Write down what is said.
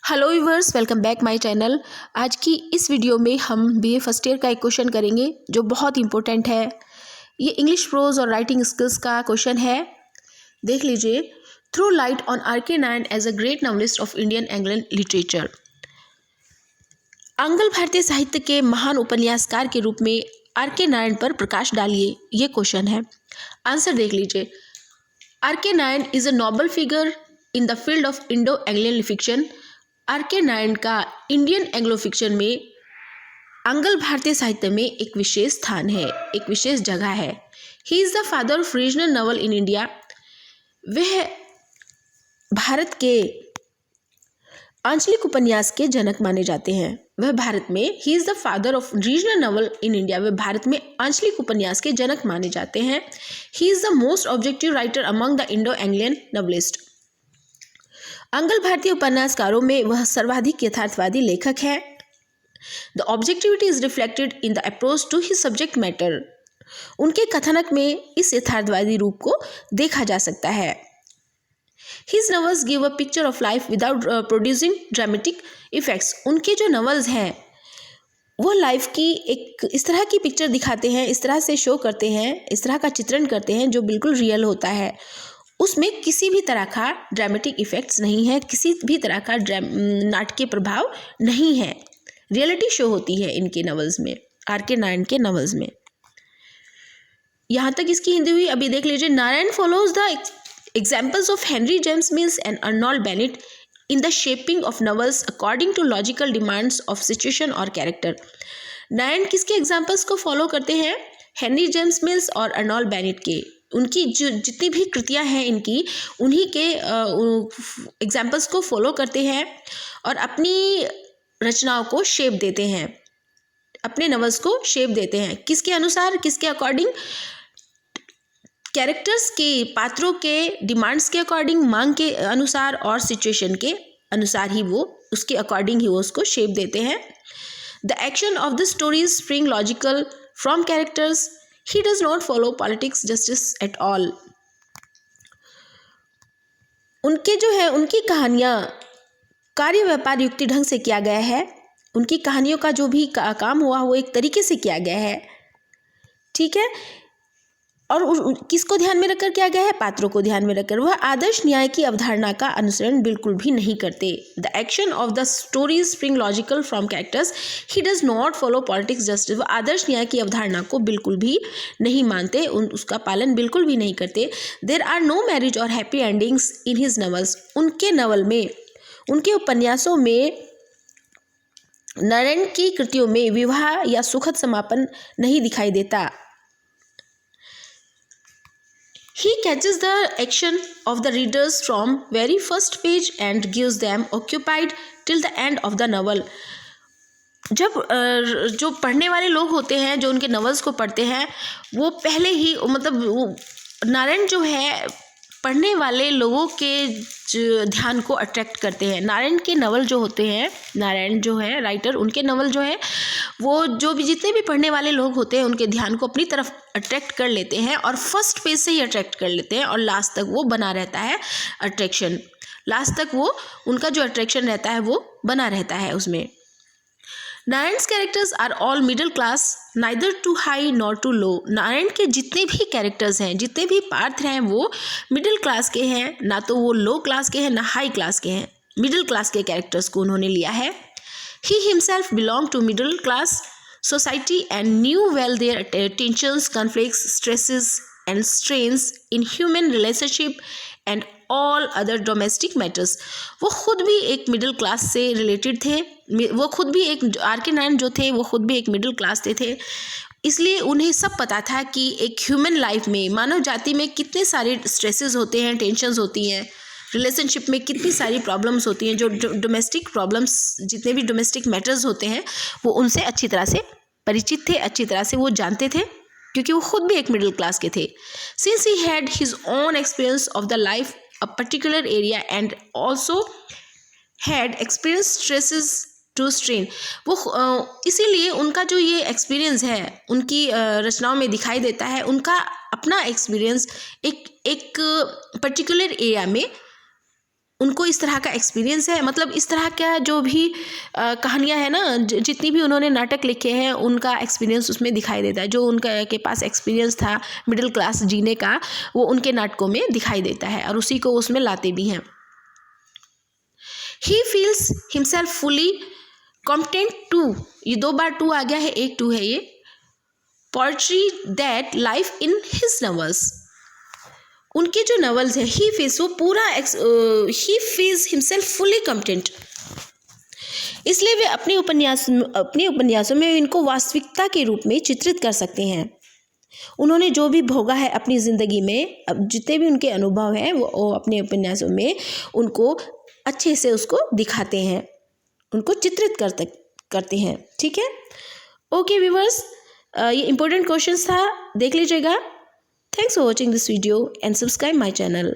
Hello viewers, welcome back my channel. आज की इस वीडियो में हम बीए फर्स्ट ईयर का एक क्वेश्चन करेंगे जो बहुत इंपॉर्टेंट है। ये इंग्लिश प्रोज और राइटिंग स्किल्स का क्वेश्चन है। देख लीजिए। Throw light on R K. Narayan as a great novelist of Indian English literature. आंग्ल भारतीय साहित्य के महान उपन्यासकार के रूप में आर.के. नारायण पर प्रकाश डालिए, ये क्वेश्चन है। आंसर देख लीजिए। R K. Narayan is a noble figure in the field of Indo Anglian fiction. R K. Narayan का इंडियन एंग्लो फिक्शन में आंग्ल भारतीय साहित्य में एक विशेष स्थान है, एक विशेष जगह है। ही is the father of regional novel in India. वह भारत के आंचलिक उपन्यास के जनक माने जाते हैं। वह भारत में ही is the father of regional novel in India. वह भारत में आंचलिक उपन्यास के जनक माने जाते हैं। He is the most objective writer among the Indo Anglian novelist. आंग्ल भारतीय उपन्यासकारों में वह सर्वाधिक यथार्थवादी लेखक है। The objectivity is reflected in the approach to his subject matter. उनके कथनक में इस यथार्थवादी रूप को देखा जा सकता है। His novels give a picture of life without producing dramatic effects. उनके जो नॉवेल्स हैं वो लाइफ की एक इस तरह की पिक्चर दिखाते हैं, इस तरह से शो करते हैं, इस तरह का चित्रण करते हैं जो बिल्कुल रियल होता है। उसमें किसी भी तरह का ड्रामेटिक इफेक्ट्स नहीं है, किसी भी तरह का नाटकीय प्रभाव नहीं है। रियलिटी शो होती है इनके नॉवेल्स में, आर.के. नारायण के नॉवेल्स में। यहाँ तक इसकी हिंदी हुई। अभी देख लीजिए। Narayan follows the examples of Henry James Mills and Arnold Bennett in the shaping of novels according to logical demands of situation और कैरेक्टर। नारायण किसके एग्जाम्पल्स को फॉलो करते हैं? हेनरी जेम्स मिल्स और अर्नोल्ड बेनेट के। उनकी जो जितनी भी कृतियाँ हैं इनकी, उन्हीं के एग्जाम्पल्स को फॉलो करते हैं और अपनी रचनाओं को शेप देते हैं, अपने नॉवेल्स को शेप देते हैं। किसके अनुसार, किसके अकॉर्डिंग? कैरेक्टर्स के, पात्रों के डिमांड्स के अकॉर्डिंग, मांग के अनुसार और सिचुएशन के अनुसार ही वो उसके अकॉर्डिंग ही वो उसको शेप देते हैं। The action of the stories spring logical from characters. He does not follow politics justice at all. उनके जो है उनकी कहानियाँ कार्य व्यापार युक्ति ढंग से किया गया है। उनकी कहानियों का जो भी काम हुआ वो एक तरीके से किया गया है, ठीक है। और किसको ध्यान में रखकर किया गया है? पात्रों को ध्यान में रखकर। वह आदर्श न्याय की अवधारणा का अनुसरण बिल्कुल भी नहीं करते। The action of the stories spring logical from characters. He does not follow politics justice. वह आदर्श न्याय की अवधारणा को बिल्कुल भी नहीं मानते, उसका पालन बिल्कुल भी नहीं करते। देर आर नो मैरिज और happy endings in his novels. उनके नॉवल में, उनके उपन्यासों में, नारायण की कृतियों में विवाह या सुखद समापन नहीं दिखाई देता। He catches the action of the readers from very first page and gives them occupied till the end of the novel. जब जो पढ़ने वाले लोग होते हैं, जो उनके नॉवेल्स को पढ़ते हैं, वो पहले ही नारायण जो है पढ़ने वाले लोगों के ध्यान को अट्रैक्ट करते हैं। नारायण के नॉवल जो होते हैं, नारायण जो है राइटर, उनके नॉवल जो है वो जो भी जितने भी पढ़ने वाले लोग होते हैं उनके ध्यान को अपनी तरफ अट्रैक्ट कर लेते हैं और फर्स्ट पेज से ही अट्रैक्ट कर लेते हैं और लास्ट तक वो बना रहता है अट्रैक्शन। लास्ट तक वो उनका जो अट्रैक्शन रहता है वो बना रहता है उसमें। Narayan's characters are all middle class, neither too high nor too low. Narayan के जितने भी कैरेक्टर्स हैं, जितने भी पात्र हैं, वो मिडिल क्लास के हैं, ना तो वो लो क्लास के हैं ना हाई क्लास के हैं। मिडिल क्लास के कैरेक्टर्स को उन्होंने लिया है। He himself belong to middle class society and knew well their tensions, conflicts, stresses and strains in human relationship and all other domestic matters. वो खुद भी एक मिडिल क्लास से रिलेटेड थे। वो खुद भी एक आर.के. नारायण जो थे वो खुद भी एक मिडिल क्लास थे। इसलिए उन्हें सब पता था कि एक ह्यूमन लाइफ में, मानव जाति में कितने सारे स्ट्रेसेस होते हैं, टेंशन्स होती हैं, रिलेशनशिप में कितनी सारी प्रॉब्लम्स होती हैं। जो डोमेस्टिक प्रॉब्लम्स, जितने भी डोमेस्टिक मैटर्स होते हैं वो उनसे अच्छी तरह से परिचित थे, अच्छी तरह से वो जानते थे, क्योंकि वो खुद भी एक मिडिल क्लास के थे। Since he had his own experience of the life a particular area and also had experience stresses to strain. वो इसीलिए उनका जो ये एक्सपीरियंस है उनकी रचनाओं में दिखाई देता है। उनका अपना एक्सपीरियंस एक पर्टिकुलर एरिया में उनको इस तरह का एक्सपीरियंस है, मतलब इस तरह का जो भी कहानियाँ हैं ना, जितनी भी उन्होंने नाटक लिखे हैं उनका एक्सपीरियंस उसमें दिखाई देता है। जो उनका के पास एक्सपीरियंस था मिडिल क्लास जीने का, वो उनके नाटकों में दिखाई देता है और उसी को उसमें लाते भी हैं। He feels himself fully competent to, ये 2 बार टू आ गया है, एक टू है ये, portray that life in his novels. उनके जो नॉवेल्स हैं ही फील्स, वो पूरा ही फील्स हिमसेल्फ फुली कॉम्पिटेंट, इसलिए वे अपने उपन्यासों में इनको वास्तविकता के रूप में चित्रित कर सकते हैं। उन्होंने जो भी भोगा है अपनी ज़िंदगी में, अब जितने भी उनके अनुभव हैं वो अपने उपन्यासों में उनको अच्छे से उसको दिखाते हैं, उनको चित्रित करते हैं। ठीक है, ओके व्यूअर्स, ये इम्पोर्टेंट क्वेश्चंस था, देख लीजिएगा। Thanks for watching this video and subscribe my channel.